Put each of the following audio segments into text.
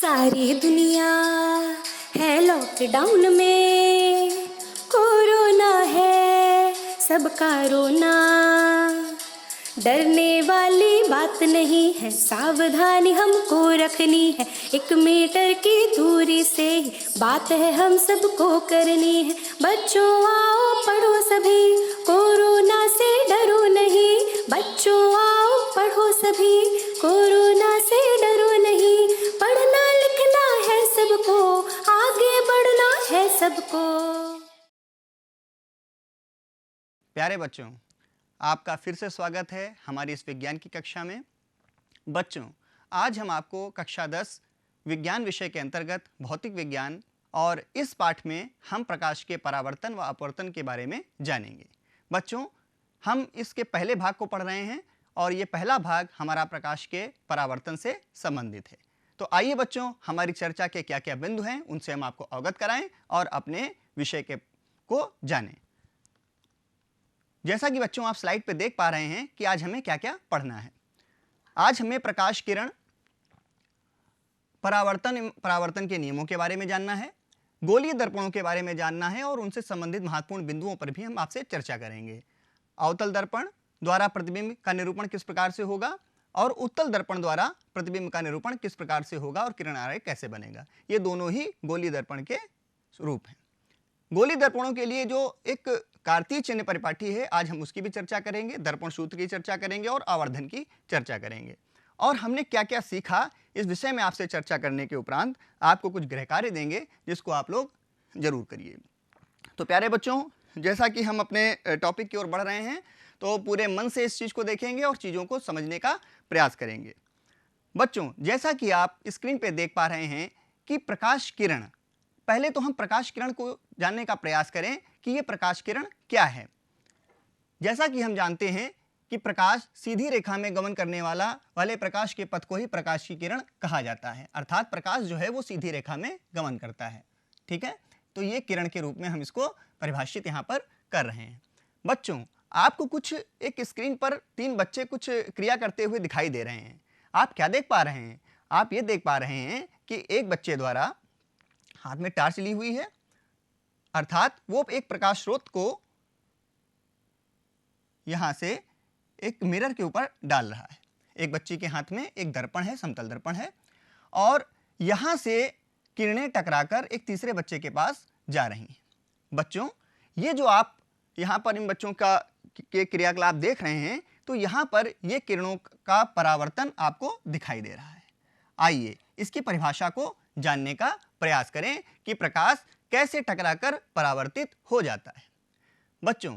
सारी दुनिया है लॉकडाउन में, कोरोना है सबका रोना। डरने वाली बात नहीं है, सावधानी हमको रखनी है। 1 मीटर की दूरी से ही बात है हम सबको करनी है। बच्चों आओ पढ़ो सभी, कोरोना से डरो नहीं। बच्चों आओ पढ़ो सभी, कोरोना से डरो नहीं। पढ़ना लिखना है सबको, आगे बढ़ना है सबको। प्यारे बच्चों, आपका फिर से स्वागत है हमारी इस विज्ञान की कक्षा में। बच्चों, आज हम आपको कक्षा 10 विज्ञान विषय के अंतर्गत भौतिक विज्ञान और इस पाठ में हम प्रकाश के परावर्तन व अपवर्तन के बारे में जानेंगे। बच्चों, हम इसके पहले भाग को पढ़ रहे हैं और ये पहला भाग हमारा प्रकाश के परावर्तन से संबंधित है। तो आइए बच्चों, हमारी चर्चा के क्या क्या बिंदु हैं उनसे हम आपको अवगत कराएं और अपने विषय को जानें। जैसा कि बच्चों आप स्लाइड पे देख पा रहे हैं कि आज हमें क्या क्या पढ़ना है। आज हमें प्रकाश किरण परावर्तन के नियमों के बारे में जानना है, गोलीय दर्पणों के बारे में जानना है और उनसे संबंधित महत्वपूर्ण बिंदुओं पर भी हम आपसे चर्चा करेंगे। अवतल दर्पण द्वारा प्रतिबिंब का निरूपण किस प्रकार से होगा और उत्तल दर्पण द्वारा प्रतिबिंब का निरूपण किस प्रकार से होगा और किरण आरेख कैसे बनेगा। ये दोनों ही गोलीय दर्पण के रूप हैं। गोलीय दर्पणों के लिए जो एक कार्तीय चिन्ह परिपाटी है, आज हम उसकी भी चर्चा करेंगे, दर्पण सूत्र की चर्चा करेंगे और आवर्धन की चर्चा करेंगे। और हमने क्या क्या सीखा इस विषय में आपसे चर्चा करने के उपरांत आपको कुछ गृह कार्य देंगे जिसको आप लोग जरूर करिए। तो प्यारे बच्चों, जैसा कि हम अपने टॉपिक की ओर बढ़ रहे हैं तो पूरे मन से इस चीज़ को देखेंगे और चीज़ों को समझने का प्रयास करेंगे। बच्चों, जैसा कि आप स्क्रीन पे देख पा रहे हैं कि प्रकाश किरण, पहले तो हम प्रकाश किरण को जानने का प्रयास करें कि ये प्रकाश किरण क्या है। जैसा कि हम जानते हैं कि प्रकाश सीधी रेखा में गमन करने वाले प्रकाश के पथ को ही प्रकाश की किरण कहा जाता है। अर्थात प्रकाश जो है वो सीधी रेखा में गमन करता है। ठीक है, तो ये किरण के रूप में हम इसको परिभाषित यहाँ पर कर रहे हैं। बच्चों, आपको कुछ एक स्क्रीन पर 3 बच्चे कुछ क्रिया करते हुए दिखाई दे रहे हैं। आप क्या देख पा रहे हैं? आप ये देख पा रहे हैं कि एक बच्चे द्वारा हाथ में टार्च ली हुई है, अर्थात वो एक प्रकाश स्रोत को यहां से एक मिरर के ऊपर डाल रहा है। एक बच्चे के हाथ में एक दर्पण है, समतल दर्पण है, और यहां से किरणें टकराकर एक तीसरे बच्चे के पास जा रही हैं। बच्चों, ये जो आप यहां पर इन बच्चों के क्रियाकलाप देख रहे हैं, तो यहां पर ये किरणों का परावर्तन आपको दिखाई दे रहा है। आइए इसकी परिभाषा को जानने का प्रयास करें कि प्रकाश कैसे टकराकर परावर्तित हो जाता है। बच्चों,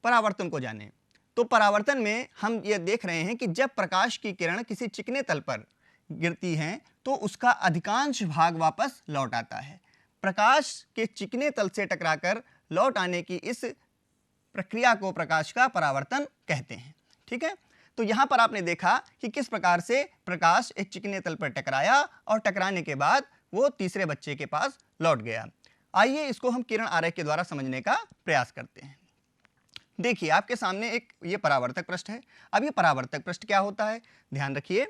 परावर्तन को जानें तो परावर्तन में हम ये देख रहे हैं कि जब प्रकाश की किरण किसी चिकने तल पर गिरती है तो उसका अधिकांश भाग वापस लौट आता है। प्रकाश के चिकने तल से टकराकर लौट आने की इस प्रक्रिया को प्रकाश का परावर्तन कहते हैं। ठीक है, तो यहां पर आपने देखा कि किस प्रकार से प्रकाश एक चिकने तल पर टकराया और टकराने के बाद वो तीसरे बच्चे के पास लौट गया। आइए इसको हम किरण आरेख के द्वारा समझने का प्रयास करते हैं। देखिए, आपके सामने एक ये परावर्तक पृष्ठ है। अब ये परावर्तक पृष्ठ क्या होता है, ध्यान रखिए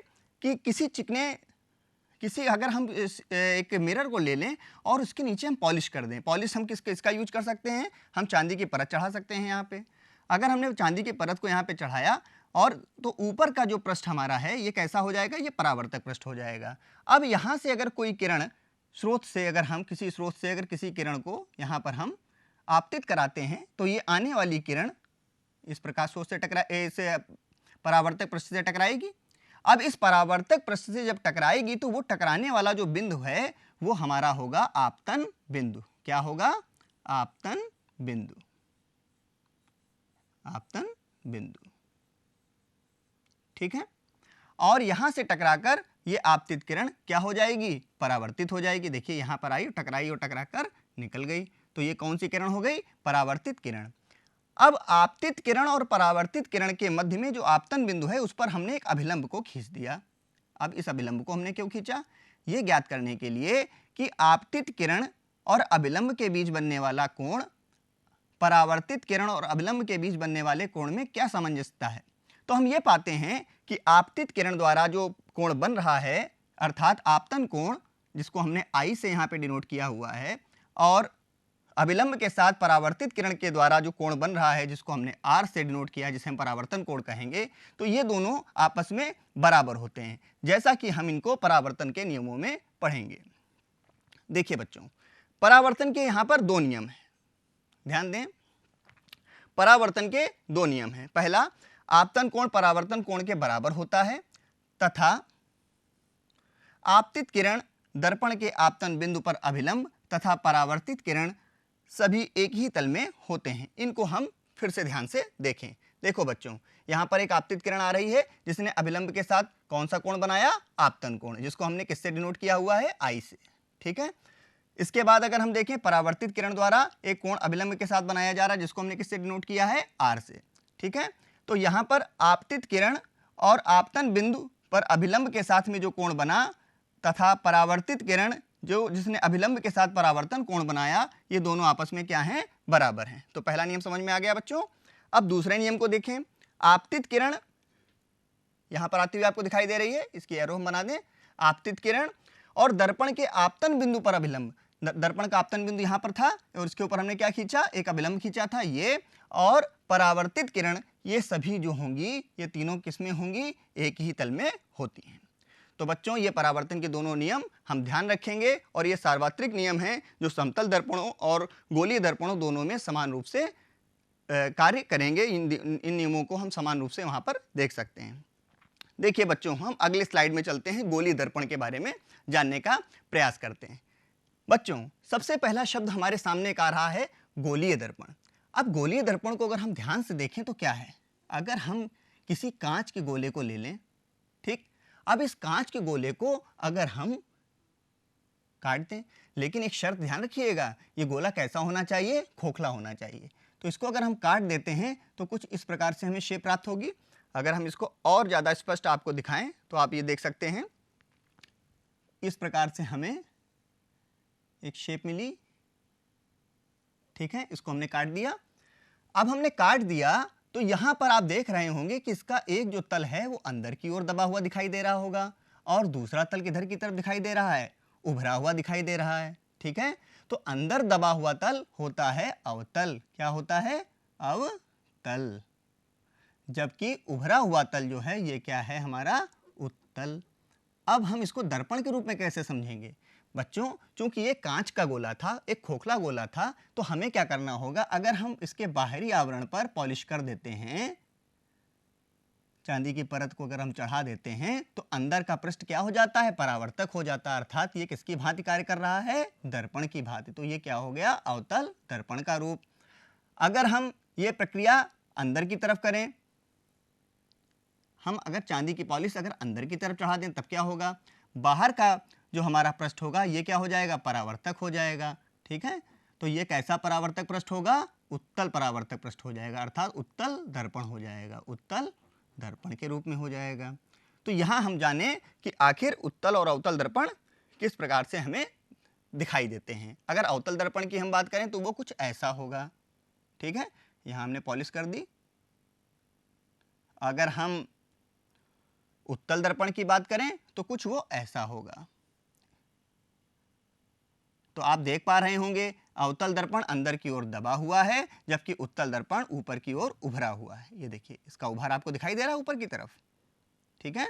कि अगर हम एक मिरर को ले लें और उसके नीचे हम पॉलिश कर दें। पॉलिश हम किसका यूज कर सकते हैं? हम चांदी की परत चढ़ा सकते हैं यहाँ पे। अगर हमने चांदी की परत को यहाँ पे चढ़ाया और तो ऊपर का जो पृष्ठ हमारा है ये कैसा हो जाएगा? ये परावर्तक पृष्ठ हो जाएगा। अब यहाँ से अगर कोई किरण किसी स्रोत से अगर किसी किरण को यहाँ पर हम आपतित कराते हैं तो ये आने वाली किरण इस प्रकाश स्रोत से परावर्तक पृष्ठ से टकराएगी। अब इस परावर्तक पृष्ठ से जब टकराएगी तो वो टकराने वाला जो बिंदु है वो हमारा होगा आपतन बिंदु। क्या होगा? आपतन बिंदु। आपतन बिंदु। ठीक है, और यहां से टकराकर ये आपतित किरण क्या हो जाएगी? परावर्तित हो जाएगी। देखिए, यहां पर आई, टकराई और टकराकर निकल गई। तो ये कौन सी किरण हो गई? परावर्तित किरण। अब आपतित किरण और परावर्तित किरण के मध्य में जो आपतन बिंदु है उस पर हमने एक अभिलंब को खींच दिया। अब इस अभिलंब को हमने क्यों खींचा? ये ज्ञात करने के लिए कि आपतित किरण और अभिलंब के बीच बनने वाला कोण परावर्तित किरण और अभिलंब के बीच बनने वाले कोण में क्या सामंजस्यता है। तो हम ये पाते हैं कि आपतित किरण द्वारा जो कोण बन रहा है अर्थात आपतन कोण जिसको हमने आई से यहाँ पे डिनोट किया हुआ है और अभिलंब के साथ परावर्तित किरण के द्वारा जो कोण बन रहा है जिसको हमने आर से डिनोट किया है, जिसे हम परावर्तन कोण कहेंगे, तो ये दोनों आपस में बराबर होते हैं, जैसा कि हम इनको परावर्तन के नियमों में पढ़ेंगे। देखिए बच्चों, परावर्तन के यहाँ पर दो नियम हैं, ध्यान दें। परावर्तन के दो नियम हैं। पहला, आपतन कोण परावर्तन कोण के बराबर होता है तथा आपतित किरण दर्पण के आपतन बिंदु पर अभिलंब तथा परावर्तित किरण सभी एक ही तल में होते हैं। इनको हम फिर से ध्यान से देखें। देखो बच्चों, यहाँ पर एक आपतित किरण आ रही है जिसने अभिलंब के साथ कौन सा कोण बनाया? आपतन कोण, जिसको हमने किससे डिनोट किया हुआ है? आई से। ठीक है। इसके बाद अगर हम देखें, परावर्तित किरण द्वारा एक कोण अभिलंब के साथ बनाया जा रहा है जिसको हमने किससे डिनोट किया है? आर से। ठीक है। तो यहाँ पर आपतित किरण और आपतन बिंदु पर अभिलंब के साथ में जो कोण बना तथा परावर्तित किरण जो जिसने अभिलंब के साथ परावर्तन कोण बनाया, ये दोनों आपस में क्या हैं? बराबर हैं। तो पहला नियम समझ में आ गया बच्चों। अब दूसरे नियम को देखें। आपतित किरण यहां पर आती हुई आपको दिखाई दे रही है, इसकी एरो हम बना दें। आपतित किरण और दर्पण के आपतन बिंदु पर अभिलंब, दर्पण का आपतन बिंदु यहां पर था और इसके ऊपर हमने क्या खींचा? एक अभिलंब खींचा था ये, और परावर्तित किरण, ये सभी जो होंगी, ये तीनों किसमें होंगी? एक ही तल में होती हैं। तो बच्चों, ये परावर्तन के दोनों नियम हम ध्यान रखेंगे और ये सार्वत्रिक नियम हैं जो समतल दर्पणों और गोलीय दर्पणों दोनों में समान रूप से कार्य करेंगे। इन नियमों को हम समान रूप से वहाँ पर देख सकते हैं। देखिए बच्चों, हम अगले स्लाइड में चलते हैं, गोलीय दर्पण के बारे में जानने का प्रयास करते हैं। बच्चों, सबसे पहला शब्द हमारे सामने आ रहा है गोलीय दर्पण। अब गोलीय दर्पण को अगर हम ध्यान से देखें तो क्या है? अगर हम किसी कांच के गोले को ले लें, ठीक, अब इस कांच के गोले को अगर हम काट दें, लेकिन एक शर्त ध्यान रखिएगा, ये गोला कैसा होना चाहिए? खोखला होना चाहिए। तो इसको अगर हम काट देते हैं तो कुछ इस प्रकार से हमें शेप प्राप्त होगी। अगर हम इसको और ज़्यादा स्पष्ट आपको दिखाएं तो आप ये देख सकते हैं, इस प्रकार से हमें एक शेप मिली। ठीक है, इसको हमने काट दिया। अब हमने काट दिया तो यहां पर आप देख रहे होंगे कि इसका एक जो तल है वो अंदर की ओर दबा हुआ दिखाई दे रहा होगा और दूसरा तल किधर की तरफ दिखाई दे रहा है? उभरा हुआ दिखाई दे रहा है। ठीक है, तो अंदर दबा हुआ तल होता है अवतल। क्या होता है? अवतल। जबकि उभरा हुआ तल जो है ये क्या है? हमारा उत्तल। अब हम इसको दर्पण के रूप में कैसे समझेंगे? बच्चों, चूंकि ये कांच का गोला था, एक खोखला गोला था, तो हमें क्या करना होगा? अगर हम इसके बाहरी आवरण पर पॉलिश कर देते हैं, चांदी की परत को अगर हम चढ़ा देते हैं, तो अंदर का पृष्ठ क्या हो जाता है? परावर्तक हो जाता है। अर्थात ये किसकी भांति कार्य कर रहा है? दर्पण की भांति। तो ये क्या हो गया? अवतल दर्पण का रूप। अगर हम ये प्रक्रिया अंदर की तरफ करें, हम अगर चांदी की पॉलिश अगर अंदर की तरफ चढ़ा दें, तब क्या होगा? बाहर का जो हमारा पृष्ठ होगा ये क्या हो जाएगा? परावर्तक हो जाएगा। ठीक है, तो ये कैसा परावर्तक पृष्ठ होगा? उत्तल परावर्तक पृष्ठ हो जाएगा, अर्थात उत्तल दर्पण हो जाएगा, उत्तल दर्पण के रूप में हो जाएगा। तो यहाँ हम जाने कि आखिर उत्तल और अवतल दर्पण किस प्रकार से हमें दिखाई देते हैं। अगर अवतल दर्पण की हम बात करें तो वो कुछ ऐसा होगा। ठीक है, यहाँ हमने पॉलिश कर दी। अगर हम उत्तल दर्पण की बात करें तो कुछ वो ऐसा होगा। तो आप देख पा रहे होंगे, अवतल दर्पण अंदर की ओर दबा हुआ है, जबकि उत्तल दर्पण ऊपर की ओर उभरा हुआ है। ये देखिए, इसका उभार आपको दिखाई दे रहा है ऊपर की तरफ। ठीक है,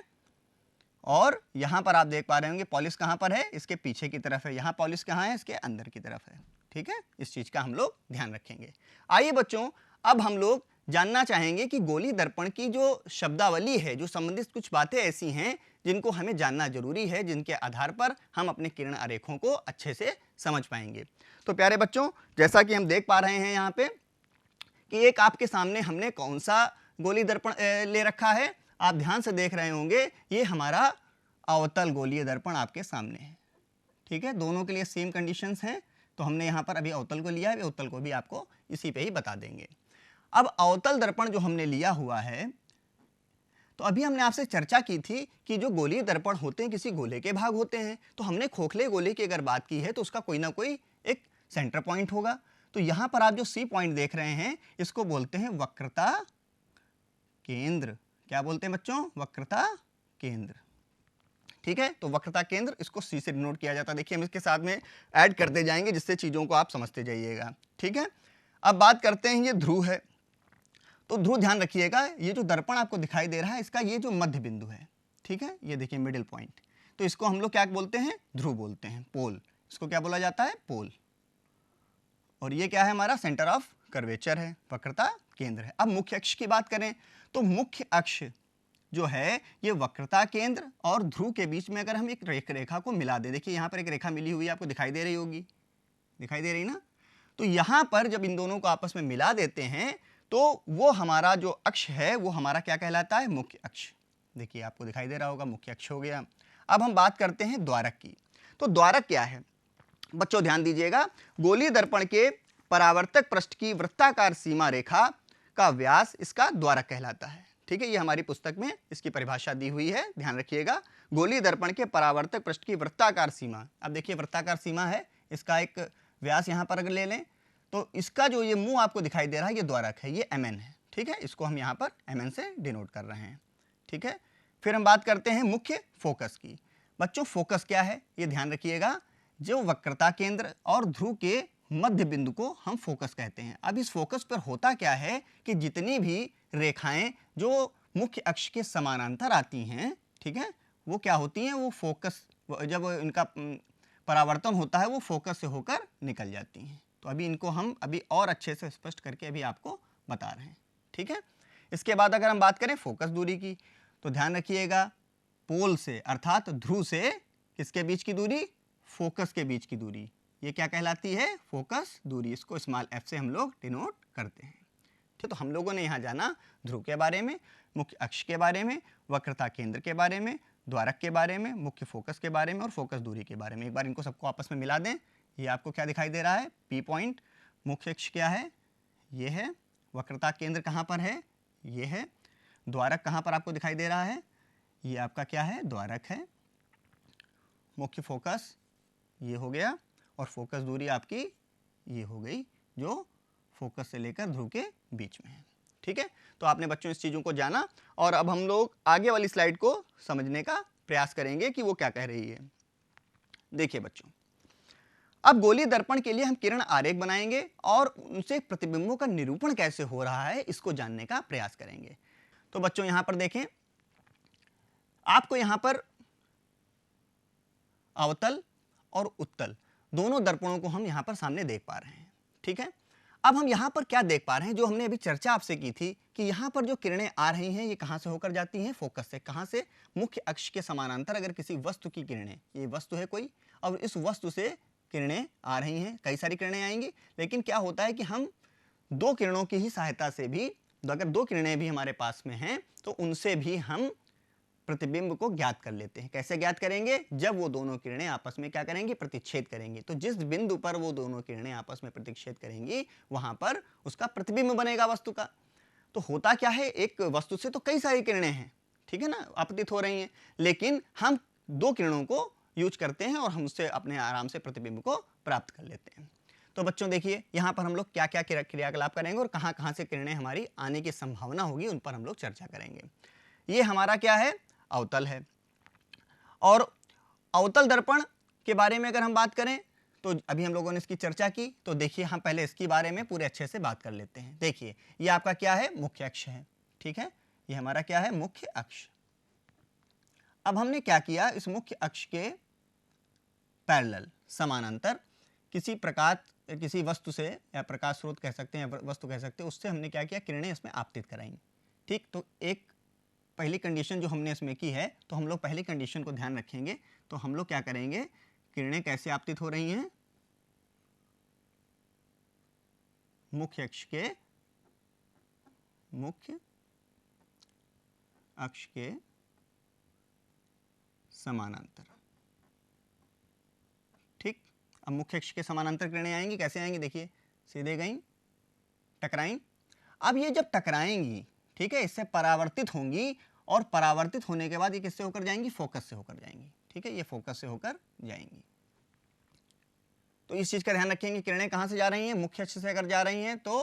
और यहाँ पर आप देख पा रहे होंगे पॉलिश कहाँ पर है? इसके पीछे की तरफ है। यहाँ पॉलिश कहाँ है? इसके अंदर की तरफ है। ठीक है, इस चीज़ का हम लोग ध्यान रखेंगे। आइए बच्चों, अब हम लोग जानना चाहेंगे कि गोलीय दर्पण की जो शब्दावली है, जो संबंधित कुछ बातें ऐसी हैं जिनको हमें जानना जरूरी है, जिनके आधार पर हम अपने किरण आरेखों को अच्छे से समझ पाएंगे। तो प्यारे बच्चों, जैसा कि हम देख पा रहे हैं यहाँ पे कि एक आपके सामने हमने कौन सा गोलीय दर्पण ले रखा है, आप ध्यान से देख रहे होंगे, ये हमारा अवतल गोलीय दर्पण आपके सामने है। ठीक है, दोनों के लिए सेम कंडीशंस हैं, तो हमने यहाँ पर अभी अवतल को लिया है, उत्तल को भी आपको इसी पे ही बता देंगे। अब अवतल दर्पण जो हमने लिया हुआ है, तो अभी हमने आपसे चर्चा की थी कि जो गोलीय दर्पण होते हैं किसी गोले के भाग होते हैं। तो हमने खोखले गोले की अगर बात की है तो उसका कोई ना कोई एक सेंटर पॉइंट होगा। तो यहाँ पर आप जो सी पॉइंट देख रहे हैं, इसको बोलते हैं वक्रता केंद्र। क्या बोलते हैं बच्चों? वक्रता केंद्र। ठीक है, तो वक्रता केंद्र इसको सी से डिनोट किया जाता है। देखिए हम इसके साथ में ऐड करते जाएंगे जिससे चीज़ों को आप समझते जाइएगा। ठीक है, अब बात करते हैं, ये ध्रुव है, तो ध्रुव ध्यान रखिएगा, ये जो दर्पण आपको दिखाई दे रहा है इसका ये जो मध्य बिंदु है, ठीक है, ये देखिए मिडिल पॉइंट, तो इसको हम लोग क्या बोलते हैं, ध्रुव बोलते हैं, पोल, इसको क्या बोला जाता है, पोल। और ये क्या है, हमारा सेंटर ऑफ कर्वेचर है, वक्रता केंद्र है। अब मुख्य अक्ष की बात करें तो मुख्य अक्ष जो है ये वक्रता केंद्र और ध्रुव के बीच में अगर हम एक रेखा को मिला दें, देखिए यहाँ पर एक रेखा मिली हुई है, आपको दिखाई दे रही होगी, दिखाई दे रही ना, तो यहाँ पर जब इन दोनों को आपस में मिला देते हैं तो वो हमारा जो अक्ष है वो हमारा क्या कहलाता है, मुख्य अक्ष। देखिए आपको दिखाई दे रहा होगा, मुख्य अक्ष हो गया। अब हम बात करते हैं द्वारक की, तो द्वारक क्या है बच्चों, ध्यान दीजिएगा, गोलीय दर्पण के परावर्तक पृष्ठ की वृत्ताकार सीमा रेखा का व्यास इसका द्वारक कहलाता है। ठीक है, ये हमारी पुस्तक में इसकी परिभाषा दी हुई है, ध्यान रखिएगा, गोलीय दर्पण के परावर्तक पृष्ठ की वृत्ताकार सीमा। अब देखिए वृत्ताकार सीमा है, इसका एक व्यास यहाँ पर अगर ले लें तो इसका जो ये मुंह आपको दिखाई दे रहा है ये द्वारक है, ये mn है। ठीक है, इसको हम यहाँ पर mn से डिनोट कर रहे हैं। ठीक है, फिर हम बात करते हैं मुख्य फोकस की। बच्चों फोकस क्या है, ये ध्यान रखिएगा, जो वक्रता केंद्र और ध्रुव के मध्य बिंदु को हम फोकस कहते हैं। अब इस फोकस पर होता क्या है कि जितनी भी रेखाएं जो मुख्य अक्ष के समानांतर आती हैं, ठीक है, वो क्या होती हैं, वो फोकस, जब इनका परावर्तन होता है वो फोकस से होकर निकल जाती हैं। तो अभी इनको हम अभी और अच्छे से स्पष्ट करके अभी आपको बता रहे हैं। ठीक है, इसके बाद अगर हम बात करें फोकस दूरी की, तो ध्यान रखिएगा, पोल से अर्थात ध्रुव से किसके बीच की दूरी, फोकस के बीच की दूरी, ये क्या कहलाती है, फोकस दूरी। इसको स्मॉल f से हम लोग डिनोट करते हैं। ठीक, तो हम लोगों ने यहाँ जाना ध्रुव के बारे में, मुख्य अक्ष के बारे में, वक्रता केंद्र के बारे में, द्वारक के बारे में, मुख्य फोकस के बारे में और फोकस दूरी के बारे में। एक बार इनको सबको आपस में मिला दें, ये आपको क्या दिखाई दे रहा है, P पॉइंट, मुख्य अक्ष क्या है, ये है, वक्रता केंद्र कहाँ पर है, ये है, द्वारक कहाँ पर आपको दिखाई दे रहा है, ये आपका क्या है, द्वारक है, मुख्य फोकस ये हो गया और फोकस दूरी आपकी ये हो गई जो फोकस से लेकर ध्रुव के बीच में है। ठीक है, तो आपने बच्चों इस चीज़ों को जाना और अब हम लोग आगे वाली स्लाइड को समझने का प्रयास करेंगे कि वो क्या कह रही है। देखिए बच्चों, अब गोलीय दर्पण के लिए हम किरण आरेख बनाएंगे और उनसे प्रतिबिंबों का निरूपण कैसे हो रहा है इसको जानने का प्रयास करेंगे। तो बच्चों यहां पर देखें, आपको यहां पर अवतल और उत्तल दोनों दर्पणों को हम यहां पर सामने देख पा रहे हैं। ठीक है, अब हम यहां पर क्या देख पा रहे हैं, जो हमने अभी चर्चा आपसे की थी कि यहां पर जो किरणें आ रही हैं ये कहां से होकर जाती हैं, फोकस से। कहां से, मुख्य अक्ष के समानांतर अगर किसी वस्तु की किरणें, ये वस्तु है कोई, और इस वस्तु से किरणें आ रही हैं, कई सारी किरणें आएंगी, लेकिन क्या होता है कि हम दो किरणों की ही सहायता से भी, अगर दो किरणें भी हमारे पास में हैं तो उनसे भी हम प्रतिबिंब को ज्ञात कर लेते हैं। कैसे ज्ञात करेंगे, जब वो दोनों किरणें आपस में क्या करेंगी, प्रतिच्छेद करेंगी। तो जिस बिंदु पर वो दोनों किरणें आपस में प्रतिच्छेद करेंगी वहां पर उसका प्रतिबिंब बनेगा वस्तु का। तो होता क्या है, एक वस्तु से तो कई सारी किरणें हैं, ठीक है ना, आपतित हो रही हैं, लेकिन हम दो किरणों को यूज करते हैं और हम उससे अपने आराम से प्रतिबिंब को प्राप्त कर लेते हैं। तो बच्चों देखिए यहाँ पर हम लोग क्या क्या क्रियाकलाप करेंगे और कहाँ कहाँ से किरणें हमारी आने की संभावना होगी उन पर हम लोग चर्चा करेंगे। ये हमारा क्या है, अवतल है। और अवतल दर्पण के बारे में अगर हम बात करें तो अभी हम लोगों ने इसकी चर्चा की, तो देखिए हम पहले इसके बारे में पूरे अच्छे से बात कर लेते हैं। देखिए ये आपका क्या है, मुख्य अक्ष है। ठीक है, ये हमारा क्या है, मुख्य अक्ष। अब हमने क्या किया, इस मुख्य अक्ष के पैरेलल, समानांतर किसी प्रकाश, किसी वस्तु से या प्रकाश स्रोत कह सकते हैं, वस्तु कह सकते हैं, उससे हमने क्या किया, किरणें इसमें आपतित कराई। ठीक, तो एक पहली कंडीशन जो हमने इसमें की है, तो हम लोग पहली कंडीशन को ध्यान रखेंगे। तो हम लोग क्या करेंगे, किरणें कैसे आपतित हो रही हैं, मुख्य अक्ष के, मुख्य अक्ष के समानांतर। ठीक, अब मुख्य अक्ष के समानांतर किरणें आएंगी, कैसे आएंगी, देखिए सीधे गई, टकराई। अब ये जब टकराएंगी, ठीक है, इससे परावर्तित होंगी और परावर्तित होने के बाद ये किससे होकर जाएंगी, फोकस से होकर जाएंगी। ठीक है, ये फोकस से होकर जाएंगी। तो इस चीज का ध्यान रखेंगे, किरणें कहां से जा रही हैं, मुख्य अक्ष से अगर जा रही हैं तो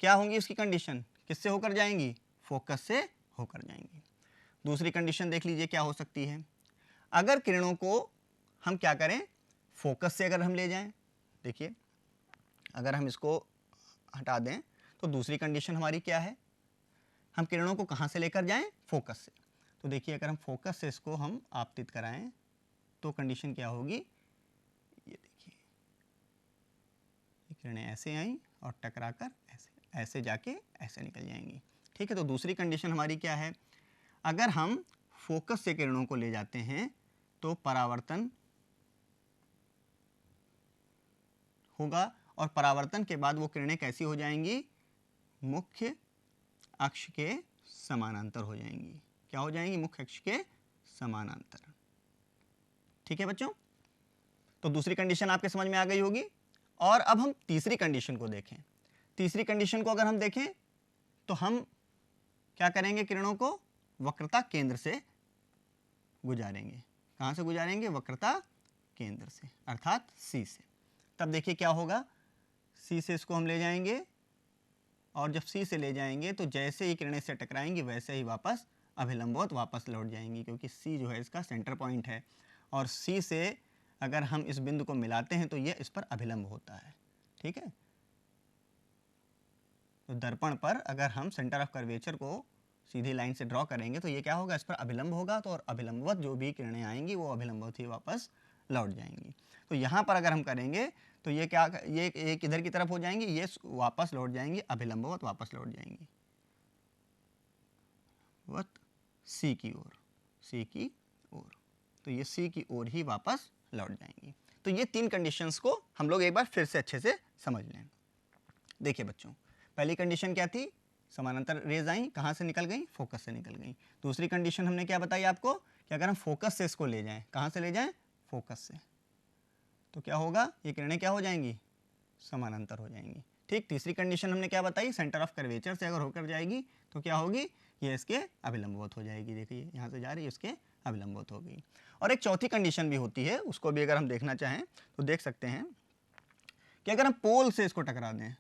क्या होंगी उसकी कंडीशन, किससे होकर जाएंगी, फोकस से होकर जाएंगी। दूसरी कंडीशन देख लीजिए क्या हो सकती है। अगर किरणों को हम क्या करें, फोकस से अगर हम ले जाएं, देखिए अगर हम इसको हटा दें तो दूसरी कंडीशन हमारी क्या है, हम किरणों को कहाँ से लेकर जाएं, फोकस से। तो देखिए अगर हम फोकस से इसको हम आपतित कराएं तो कंडीशन क्या होगी, ये देखिए ये किरणें ऐसे आई और टकराकर ऐसे ऐसे जाके ऐसे निकल जाएंगी। ठीक है, तो दूसरी कंडीशन हमारी क्या है, अगर हम फोकस से किरणों को ले जाते हैं तो परावर्तन होगा और परावर्तन के बाद वो किरणें कैसी हो जाएंगी, मुख्य अक्ष के समानांतर हो जाएंगी। क्या हो जाएंगी, मुख्य अक्ष के समानांतर। ठीक है बच्चों, तो दूसरी कंडीशन आपके समझ में आ गई होगी। और अब हम तीसरी कंडीशन को देखें। तीसरी कंडीशन को अगर हम देखें तो हम क्या करेंगे, किरणों को वक्रता केंद्र से गुजारेंगे। कहाँ से गुजारेंगे, वक्रता केंद्र से, अर्थात सी से। तब देखिए क्या होगा, सी से इसको हम ले जाएंगे और जब सी से ले जाएंगे तो जैसे ही किरणें से टकराएंगी वैसे ही वापस अभिलंबवत वापस लौट जाएंगी, क्योंकि सी जो है इसका सेंटर पॉइंट है और सी से अगर हम इस बिंदु को मिलाते हैं तो यह इस पर अभिलंब होता है। ठीक है, तो दर्पण पर अगर हम सेंटर ऑफ कर्वेचर को सीधी लाइन से ड्रॉ करेंगे तो ये क्या होगा, इस पर अभिलंब होगा, तो और अभिलंबवत जो भी किरणें आएंगी वो अभिलंबवत ही वापस लौट जाएंगी। तो यहाँ पर अगर हम करेंगे तो ये क्या, ये एक इधर की तरफ हो जाएंगी, ये वापस लौट जाएंगी, अभिलंबवत वापस लौट जाएंगी वत सी की ओर, सी की ओर। तो ये सी की ओर ही वापस लौट जाएंगी। तो ये तीन कंडीशंस को हम लोग एक बार फिर से अच्छे से समझ लें। देखिए बच्चों, पहली कंडीशन क्या थी, समानांतर रेज आई, कहाँ से निकल गई, फोकस से निकल गई। दूसरी कंडीशन हमने क्या बताई आपको कि अगर हम फोकस से इसको ले जाएं, कहाँ से ले जाएं, फोकस से, तो क्या होगा, ये किरणें क्या हो जाएंगी, समानांतर हो जाएंगी। ठीक, तीसरी कंडीशन हमने क्या बताई, सेंटर ऑफ कर्वेचर से अगर होकर जाएगी तो क्या होगी, ये इसके अभिलंबवत हो जाएगी। देखिए यहाँ से जा रही है, इसके अभिलंबवत हो गई। और एक चौथी कंडीशन भी होती है, उसको भी अगर हम देखना चाहें तो देख सकते हैं कि अगर हम पोल से इसको टकरा दें,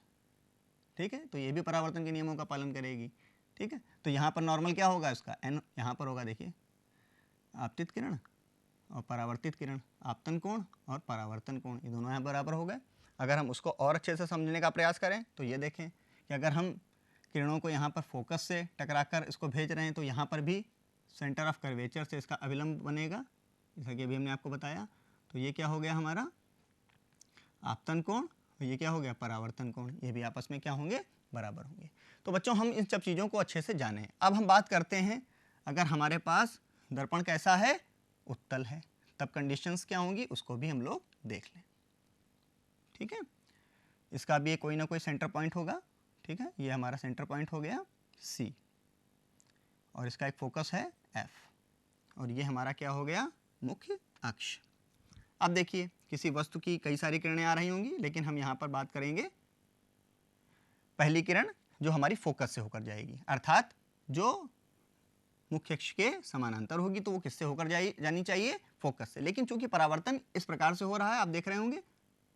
ठीक है, तो ये भी परावर्तन के नियमों का पालन करेगी। ठीक है, तो यहाँ पर नॉर्मल क्या होगा इसका, एन यहाँ पर होगा, देखिए आपतित किरण और परावर्तित किरण, आपतन कोण और परावर्तन कोण, ये दोनों यहाँ बराबर हो गए। अगर हम उसको और अच्छे से समझने का प्रयास करें तो ये देखें कि अगर हम किरणों को यहाँ पर फोकस से टकराकर इसको भेज रहे हैं तो यहाँ पर भी सेंटर ऑफ कर्वेचर से इसका अभिलंब बनेगा, जैसा कि अभी हमने आपको बताया। तो ये क्या हो गया हमारा आपतन कोण और ये क्या हो गया परावर्तन कोण, ये भी आपस में क्या होंगे, बराबर होंगे। तो बच्चों हम इन सब चीज़ों को अच्छे से जानें। अब हम बात करते हैं, अगर हमारे पास दर्पण कैसा है, उत्तल है, तब कंडीशंस क्या होंगी उसको भी हम लोग देख लें। ठीक है, इसका भी कोई ना कोई सेंटर पॉइंट होगा। ठीक है, ये हमारा सेंटर पॉइंट हो गया C और इसका एक फोकस है F और ये हमारा क्या हो गया, मुख्य अक्ष। अब देखिए किसी वस्तु की कई सारी किरणें आ रही होंगी, लेकिन हम यहाँ पर बात करेंगे पहली किरण जो हमारी फोकस से होकर जाएगी, अर्थात जो मुख्य अक्ष के समानांतर होगी, तो वो किससे होकर जानी चाहिए, फोकस से। लेकिन चूंकि परावर्तन इस प्रकार से हो रहा है, आप देख रहे होंगे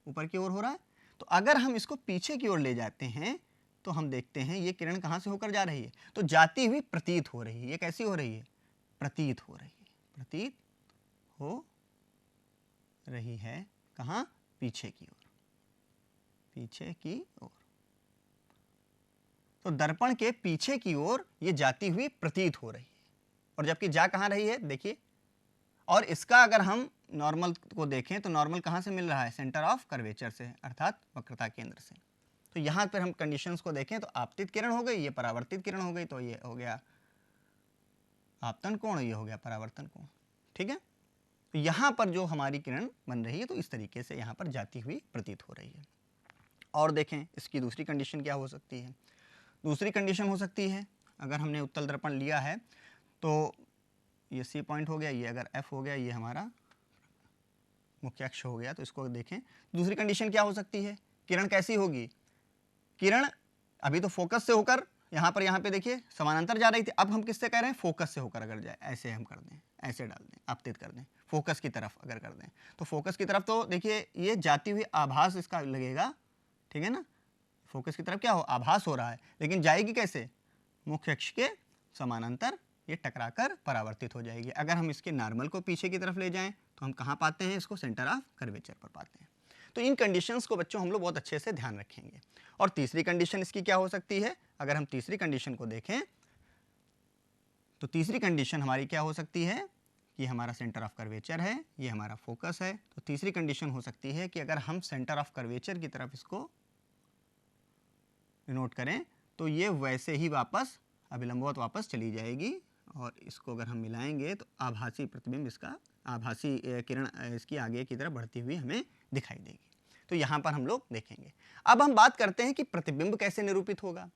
ऊपर की ओर हो रहा है, तो अगर हम इसको पीछे की ओर ले जाते हैं तो हम देखते हैं ये किरण कहाँ से होकर जा रही है, तो जाती हुई प्रतीत हो रही है। ये कैसी हो रही है, प्रतीत हो रही है, प्रतीत हो रही है, कहाँ, पीछे की ओर, पीछे की ओर। तो दर्पण के पीछे की ओर ये जाती हुई प्रतीत हो रही है, और जबकि जा कहाँ रही है, देखिए। और इसका अगर हम नॉर्मल को देखें तो नॉर्मल कहाँ से मिल रहा है, सेंटर ऑफ कर्वेचर से, अर्थात वक्रता केंद्र से। तो यहाँ पर हम कंडीशंस को देखें तो आपतित किरण हो गई, ये परावर्तित किरण हो गई, तो ये हो गया आपतन कोण, ये हो गया परावर्तन कोण। ठीक है, तो यहाँ पर जो हमारी किरण बन रही है तो इस तरीके से यहाँ पर जाती हुई प्रतीत हो रही है। और देखें इसकी दूसरी कंडीशन क्या हो सकती है, दूसरी कंडीशन हो सकती है, अगर हमने उत्तल दर्पण लिया है तो ये C पॉइंट हो गया, ये अगर F हो गया, ये हमारा मुख्य अक्ष हो गया, तो इसको देखें। दूसरी कंडीशन क्या हो सकती है, किरण कैसी होगी, किरण अभी तो फोकस से होकर यहाँ पे देखिए समानांतर जा रही थी, अब हम किससे कह रहे हैं, फोकस से होकर अगर जाए, ऐसे हम कर दें, ऐसे डाल दें, आपतित कर दें, फोकस की तरफ अगर कर दें, तो फोकस की तरफ तो देखिए ये जाती हुई आभास इसका लगेगा। ठीक है ना, फोकस की तरफ क्या हो, आभास हो रहा है, लेकिन जाएगी कैसे, मुख्य अक्ष के समानांतर ये टकराकर परावर्तित हो जाएगी। अगर हम इसके नॉर्मल को पीछे की तरफ ले जाएं तो हम कहाँ पाते हैं, इसको सेंटर ऑफ कर्वेचर पर पाते हैं। तो इन कंडीशंस को बच्चों हम लोग बहुत अच्छे से ध्यान रखेंगे। और तीसरी कंडीशन इसकी क्या हो सकती है, अगर हम तीसरी कंडीशन को देखें तो तीसरी कंडीशन हमारी क्या हो सकती है कि हमारा सेंटर ऑफ कर्वेचर है, ये हमारा फोकस है। तो तीसरी कंडीशन हो सकती है कि अगर हम सेंटर ऑफ कर्वेचर की तरफ इसको नोट करें तो ये वैसे ही वापस अभिलंबवत वापस चली जाएगी, और इसको अगर हम मिलाएंगे तो आभासी प्रतिबिंब, इसका आभासी किरण इसकी आगे की तरफ बढ़ती हुई हमें दिखाई देगी। तो यहाँ पर हम लोग देखेंगे। अब हम बात करते हैं कि प्रतिबिंब कैसे निरूपित होगा।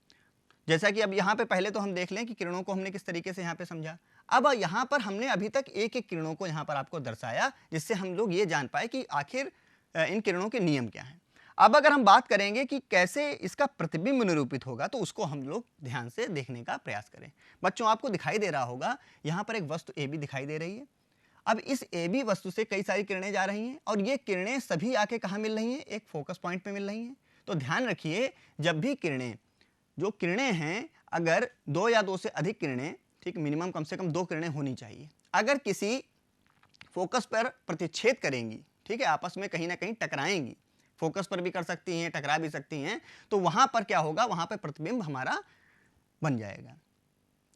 जैसा कि अब यहाँ पे पहले तो हम देख लें कि किरणों को हमने किस तरीके से यहाँ पे समझा। अब यहाँ पर हमने अभी तक एक एक किरणों को यहाँ पर आपको दर्शाया, जिससे हम लोग ये जान पाए कि आखिर इन किरणों के नियम क्या हैं। अब अगर हम बात करेंगे कि कैसे इसका प्रतिबिंब निरूपित होगा, तो उसको हम लोग ध्यान से देखने का प्रयास करें। बच्चों, आपको दिखाई दे रहा होगा यहाँ पर एक वस्तु ए बी दिखाई दे रही है। अब इस ए बी वस्तु से कई सारी किरणें जा रही हैं, और ये किरणें सभी आके कहाँ मिल रही हैं, एक फोकस पॉइंट पे मिल रही हैं। तो ध्यान रखिए, जब भी जो किरणें हैं, अगर दो या दो से अधिक किरणें, ठीक, मिनिमम कम से कम दो किरणें होनी चाहिए, अगर किसी फोकस पर प्रतिच्छेद करेंगी, ठीक है, आपस में कहीं ना कहीं टकराएंगी, फोकस पर भी कर सकती हैं, टकरा भी सकती हैं, तो वहां पर क्या होगा, वहां पर प्रतिबिंब हमारा बन जाएगा।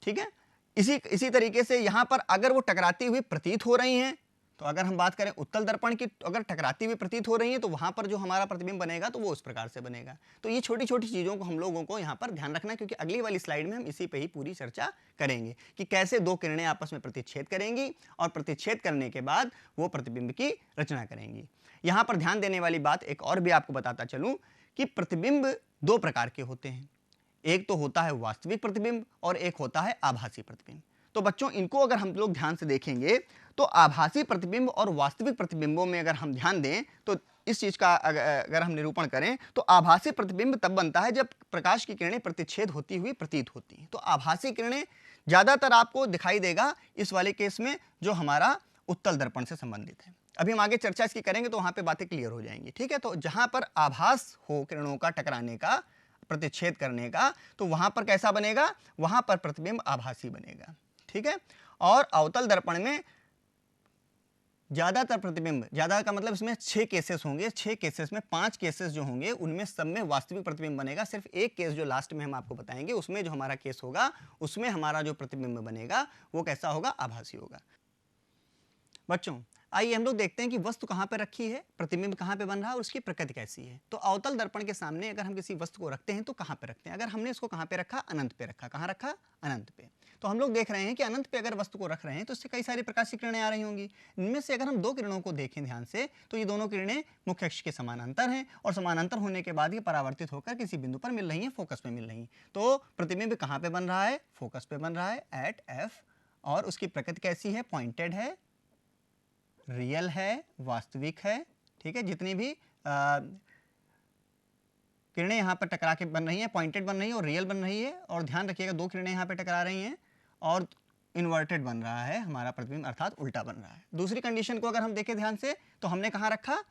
ठीक है, इसी तरीके से यहां पर अगर वो टकराती हुई प्रतीत हो रही हैं, तो अगर हम बात करें उत्तल दर्पण की, अगर टकराती हुई प्रतीत हो रही है तो वहां पर जो हमारा प्रतिबिंब बनेगा तो वो उस प्रकार से बनेगा। तो ये छोटी छोटी चीज़ों को हम लोगों को यहाँ पर ध्यान रखना है, क्योंकि अगली वाली स्लाइड में हम इसी पे ही पूरी चर्चा करेंगे कि कैसे दो किरणें आपस में प्रतिच्छेद करेंगी, और प्रतिच्छेद करने के बाद वो प्रतिबिंब की रचना करेंगी। यहाँ पर ध्यान देने वाली बात एक और भी आपको बताता चलूँ कि प्रतिबिंब दो प्रकार के होते हैं। एक तो होता है वास्तविक प्रतिबिंब और एक होता है आभासी प्रतिबिंब। तो बच्चों, इनको अगर हम लोग ध्यान से देखेंगे तो आभासी प्रतिबिंब और वास्तविक प्रतिबिंबों में अगर हम ध्यान दें तो इस चीज का अगर हम निरूपण करें तो आभासी प्रतिबिंब तब बनता है जब प्रकाश की किरणें प्रतिच्छेद होती हुई प्रतीत होती हैं। तो आभासी किरणें ज्यादातर आपको दिखाई देगा इस वाले केस में जो हमारा उत्तल दर्पण से संबंधित है। अभी हम आगे चर्चा इसकी करेंगे तो वहां पे बातें क्लियर हो जाएंगी। ठीक है, तो जहां पर आभास हो किरणों का टकराने का, प्रतिच्छेद करने का, तो वहां पर कैसा बनेगा, वहां पर प्रतिबिंब आभासी बनेगा। ठीक है, और अवतल दर्पण में ज्यादातर प्रतिबिंब, ज्यादा का मतलब इसमें 6 केसेस होंगे, 6 केसेस में 5 केसेस जो होंगे उनमें सब में वास्तविक प्रतिबिंब बनेगा। सिर्फ एक केस जो लास्ट में हम आपको बताएंगे उसमें जो हमारा केस होगा उसमें हमारा जो प्रतिबिंब बनेगा वो कैसा होगा, आभासी होगा। बच्चों, आइए हम लोग देखते हैं कि वस्तु कहाँ पे रखी है, प्रतिबिंब कहाँ पे बन रहा है और उसकी प्रकृति कैसी है। तो अवतल दर्पण के सामने अगर हम किसी वस्तु को रखते हैं तो कहाँ पे रखते हैं, अगर हमने इसको कहाँ पे रखा, अनंत पे रखा। कहाँ रखा, अनंत पे। तो हम लोग देख रहे हैं कि अनंत पे अगर वस्तु को रख रहे हैं तो इससे कई सारी प्रकाशीय किरणें आ रही होंगी। इनमें से अगर हम दो किरणों को देखें ध्यान से तो ये दोनों किरणें मुख्य अक्ष के समानांतर हैं, और समानांतर होने के बाद ये परावर्तित होकर किसी बिंदु पर मिल रही है, फोकस पे मिल रही है। तो प्रतिबिंब कहाँ पे बन रहा है, फोकस पे बन रहा है, एट एफ। और उसकी प्रकृति कैसी है, पॉइंटेड है, रियल है, वास्तविक है। ठीक है, जितनी भी किरणें यहाँ पर टकरा के बन रही हैं, पॉइंटेड बन रही है और रियल बन रही है। और ध्यान रखिएगा, दो किरणें यहाँ पे टकरा रही हैं और इन्वर्टेड बन रहा है हमारा प्रतिबिंब, अर्थात उल्टा बन रहा है। दूसरी कंडीशन को अगर हम देखें ध्यान से तो हमने कहाँ रखा,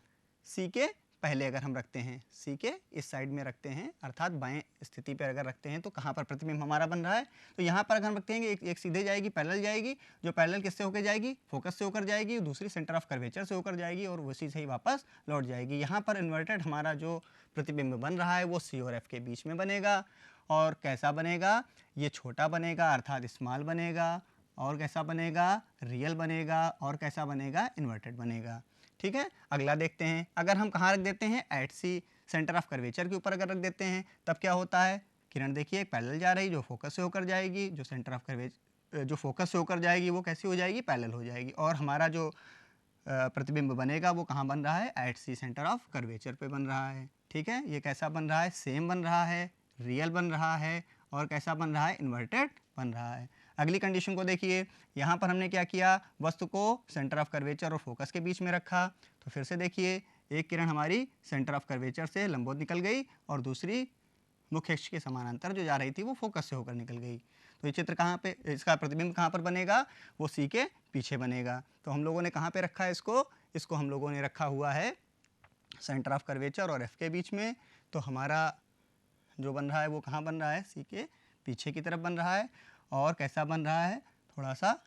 सी के पहले अगर हम रखते हैं, सी के इस साइड में रखते हैं, अर्थात बाएं स्थिति पर अगर रखते हैं तो कहाँ पर प्रतिबिंब हमारा बन रहा है। तो यहाँ पर अगर हम रखते हैं एक सीधे जाएगी, पैरेलल जाएगी, जो पैरेलल किससे होकर जाएगी, फोकस से होकर जाएगी, दूसरी सेंटर ऑफ कर्वेचर से होकर जाएगी और उसी से ही वापस लौट जाएगी। यहाँ पर इन्वर्टेड हमारा जो प्रतिबिंब बन रहा है वो सी और एफ के बीच में बनेगा। और कैसा बनेगा, ये छोटा बनेगा अर्थात स्मॉल बनेगा, और कैसा बनेगा, रियल बनेगा, और कैसा बनेगा, इन्वर्टेड बनेगा। ठीक है, अगला देखते हैं। अगर हम कहाँ रख देते हैं, at C centre of curvature के ऊपर अगर रख देते हैं तब क्या होता है, किरण देखिए पैरेलल जा रही, जो फोकस से होकर जाएगी, जो सेंटर ऑफ कर्वेचर जो फोकस से होकर जाएगी वो कैसी हो जाएगी, पैरेलल हो जाएगी। और हमारा जो प्रतिबिंब बनेगा वो कहाँ बन रहा है, at C centre of curvature पे बन रहा है। ठीक है, ये कैसा बन रहा है, सेम बन रहा है, रियल बन रहा है, और कैसा बन रहा है, इन्वर्टेड बन रहा है। अगली कंडीशन को देखिए, यहाँ पर हमने क्या किया, वस्तु को सेंटर ऑफ कर्वेचर और फोकस के बीच में रखा। तो फिर से देखिए, एक किरण हमारी सेंटर ऑफ कर्वेचर से लंबवत निकल गई और दूसरी मुख्य अक्ष के समानांतर जो जा रही थी वो फोकस से होकर निकल गई। तो ये चित्र कहाँ पे, इसका प्रतिबिंब कहाँ पर बनेगा, वो सी के पीछे बनेगा। तो हम लोगों ने कहाँ पे रखा है इसको हम लोगों ने रखा हुआ है सेंटर ऑफ कर्वेचर और एफ के बीच में। तो हमारा जो बन रहा है वो कहाँ बन रहा है, सी के पीछे की तरफ बन रहा है। और कैसा बन रहा है, थोड़ा सा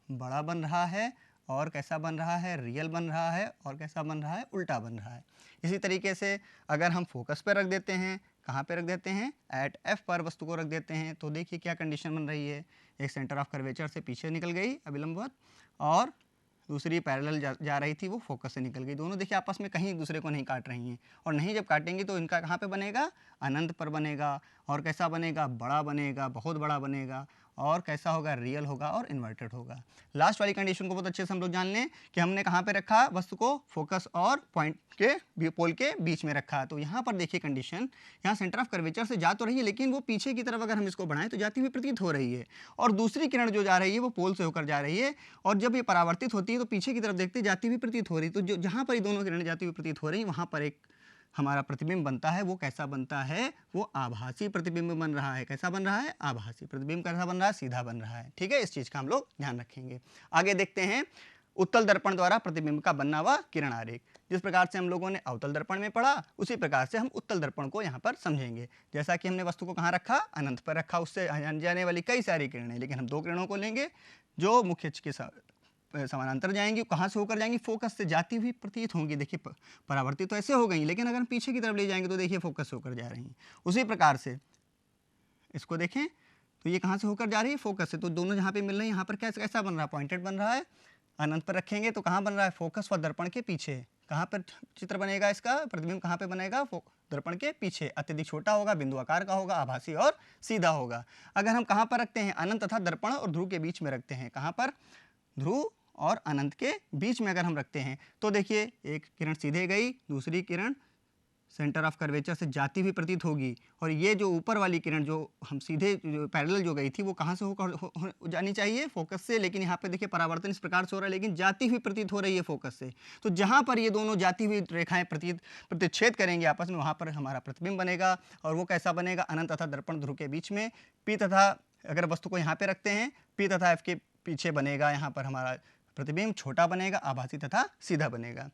बड़ा बन रहा है, और कैसा बन रहा है, रियल बन रहा है, और कैसा बन रहा है, उल्टा बन रहा है। इसी तरीके से अगर हम फोकस पर रख देते हैं, कहाँ पे रख देते हैं, एट एफ पर वस्तु को रख देते हैं, तो देखिए क्या कंडीशन बन रही है, एक सेंटर ऑफ कर्वेचर से पीछे निकल गई अभिलंबवत, और दूसरी पैरेलल जा रही थी वो फोकस से निकल गई। दोनों देखिए आपस में कहीं एक दूसरे को नहीं काट रही हैं, और नहीं जब काटेंगी तो इनका कहाँ पे बनेगा, अनंत पर बनेगा, और कैसा बनेगा, बड़ा बनेगा, बहुत बड़ा बनेगा, और कैसा होगा, रियल होगा और इन्वर्टेड होगा। लास्ट वाली कंडीशन को बहुत अच्छे से हम लोग जान लें कि हमने कहाँ पे रखा वस्तु को, फोकस और पॉइंट के पोल के बीच में रखा। तो यहाँ पर देखिए कंडीशन, यहाँ सेंटर ऑफ कर्वेचर से जा तो रही है, लेकिन वो पीछे की तरफ अगर हम इसको बढ़ाएं तो जाती हुई प्रतीत हो रही है, और दूसरी किरण जो जा रही है वो पोल से होकर जा रही है, और जब ये परावर्तित होती है तो पीछे की तरफ देखते जाती हुई प्रतीत हो रही है। तो जो जहाँ पर ये दोनों किरणें जाती हुई प्रतीत हो रही है, वहाँ पर एक हमारा प्रतिबिंब बनता है। वो कैसा बनता है, वो आभासी प्रतिबिंब बन रहा है। कैसा बन रहा है, आभासी प्रतिबिंब। कैसा बन रहा है, सीधा बन रहा है। ठीक है, इस चीज़ का हम लोग ध्यान रखेंगे। आगे देखते हैं उत्तल दर्पण द्वारा प्रतिबिंब का बनना व किरण आरेख। जिस प्रकार से हम लोगों ने अवतल दर्पण में पढ़ा, उसी प्रकार से हम उत्तल दर्पण को यहाँ पर समझेंगे। जैसा कि हमने वस्तु को कहाँ रखा, अनंत पर रखा, उससे जाने वाली कई सारी किरणें, लेकिन हम दो किरणों को लेंगे जो मुख्य अक्ष के समानांतर जाएंगी। कहाँ से होकर जाएंगी, फोकस से जाती हुई प्रतीत होंगी। देखिए परावर्तित तो ऐसे हो गई, लेकिन अगर हम पीछे की तरफ ले जाएंगे तो देखिए फोकस से होकर जा रही हैं। उसी प्रकार से इसको देखें तो ये कहाँ से होकर जा रही है, फोकस से। तो दोनों जहाँ पे मिल रहे हैं, यहाँ पर कैसा बन रहा है, पॉइंटेड बन रहा है। अनंत पर रखेंगे तो कहाँ बन रहा है, फोकस व दर्पण के पीछे। कहाँ पर चित्र बनेगा इसका, प्रतिबिंब कहाँ पे बनेगा, दर्पण के पीछे। अत्यधिक छोटा होगा, बिंदु आकार का होगा, आभासी और सीधा होगा। अगर हम कहाँ पर रखते हैं, अनंत तथा दर्पण और ध्रुव के बीच में रखते हैं। कहाँ पर, ध्रुव और अनंत के बीच में अगर हम रखते हैं तो देखिए एक किरण सीधे गई, दूसरी किरण सेंटर ऑफ कर्वेचर से जाती हुई प्रतीत होगी, और ये जो ऊपर वाली किरण जो हम सीधे पैरेलल जो गई थी वो कहाँ से होकर जानी चाहिए, फोकस से। लेकिन यहाँ पे देखिए परावर्तन इस प्रकार से हो रहा है, लेकिन जाती हुई प्रतीत हो रही है फोकस से। तो जहाँ पर ये दोनों जाती हुई रेखाएं प्रतिच्छेद करेंगे आपस में, वहाँ पर हमारा प्रतिबिंब बनेगा। और वो कैसा बनेगा, अनंत तथा दर्पण ध्रुव के बीच में। पी तथा, अगर वस्तु को यहाँ पे रखते हैं, पी तथा एफ के पीछे बनेगा यहाँ पर हमारा प्रतिबिंब, छोटा बनेगा, आभासी तथा सीधा बनेगा।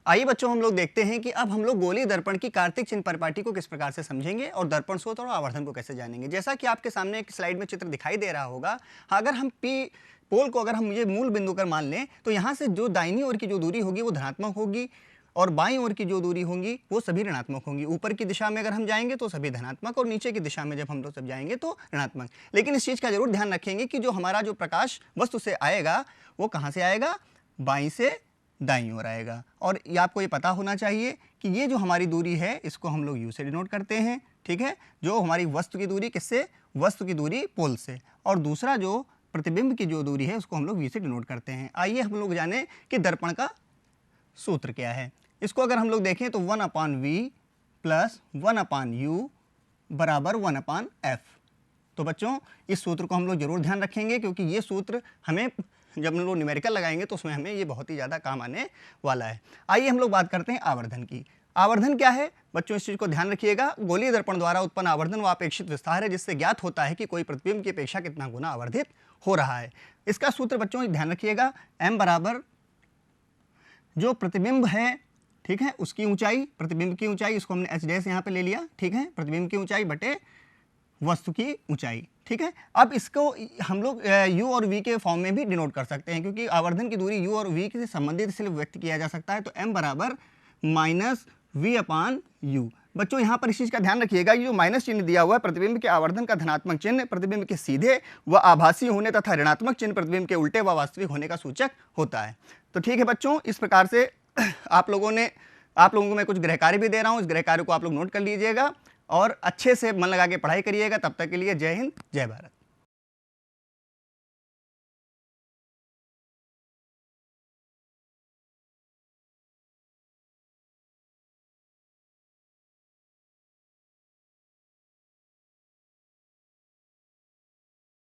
आइए बच्चों, हम लोग देखते हैं कि अब हम लोग गोलीय दर्पण की कार्तिक चिन्ह परिपाटी को किस प्रकार से समझेंगे और दर्पण स्रोत और आवर्धन को कैसे जानेंगे। जैसा कि आपके सामने एक स्लाइड में चित्र दिखाई दे रहा होगा, अगर हम पी पोल को अगर हम ये मूल बिंदु कर मान लें तो यहाँ से जो दाहिनी ओर की जो दूरी होगी वो धनात्मक होगी, और बाईं ओर की जो दूरी होंगी वो सभी ऋणात्मक होंगी। ऊपर की दिशा में अगर हम जाएंगे तो सभी धनात्मक, और नीचे की दिशा में जब हम लोग सब जाएंगे तो ऋणात्मक। लेकिन इस चीज़ का जरूर ध्यान रखेंगे कि जो हमारा जो प्रकाश वस्तु से आएगा वो कहाँ से आएगा, बाईं से दाईं ओर आएगा। और ये आपको ये पता होना चाहिए कि ये जो हमारी दूरी है इसको हम लोग यू से डिनोट करते हैं। ठीक है, जो हमारी वस्तु की दूरी किससे, वस्तु की दूरी पोल से, और दूसरा जो प्रतिबिंब की जो दूरी है उसको हम लोग वी से डिनोट करते हैं। आइए हम लोग जाने कि दर्पण का सूत्र क्या है। इसको अगर हम लोग देखें तो 1/v प्लस 1/u बराबर 1/f। तो बच्चों इस सूत्र को हम लोग जरूर ध्यान रखेंगे, क्योंकि ये सूत्र हमें जब हम लोग न्यूमेरिकल लगाएंगे तो उसमें हमें ये बहुत ही ज़्यादा काम आने वाला है। आइए हम लोग बात करते हैं आवर्धन की। आवर्धन क्या है बच्चों, इस चीज़ को ध्यान रखिएगा। गोलीय दर्पण द्वारा उत्पन्न आवर्धन व अपेक्षित विस्तार है, जिससे ज्ञात होता है कि कोई प्रतिबिंब की अपेक्षा कितना गुना आवर्धित हो रहा है। इसका सूत्र बच्चों ध्यान रखिएगा, m बराबर जो प्रतिबिंब है, ठीक है, उसकी ऊंचाई, प्रतिबिंब की ऊंचाई, इसको हमने h डैश यहाँ पे ले लिया। ठीक है, प्रतिबिंब की ऊंचाई बटे वस्तु की ऊंचाई। ठीक है, अब इसको हम लोग u और v के फॉर्म में भी डिनोट कर सकते हैं, क्योंकि आवर्धन की दूरी u और v से संबंधित इसलिए व्यक्त किया जा सकता है। तो m बराबर -v/u। बच्चों यहाँ पर इस चीज़ का ध्यान रखिएगा, ये जो माइनस चिन्ह दिया हुआ है प्रतिबिंब के आवर्धन का धनात्मक चिन्ह प्रतिबिंब के सीधे व आभासी होने तथा ऋणात्मक चिन्ह प्रतिबिंब के उल्टे व वास्तविक होने का सूचक होता है। तो ठीक है बच्चों, इस प्रकार से आप लोगों को मैं कुछ गृह कार्य भी दे रहा हूँ, इस गृह कार्य को आप लोग नोट कर लीजिएगा और अच्छे से मन लगा के पढ़ाई करिएगा। तब तक के लिए जय हिंद, जय भारत।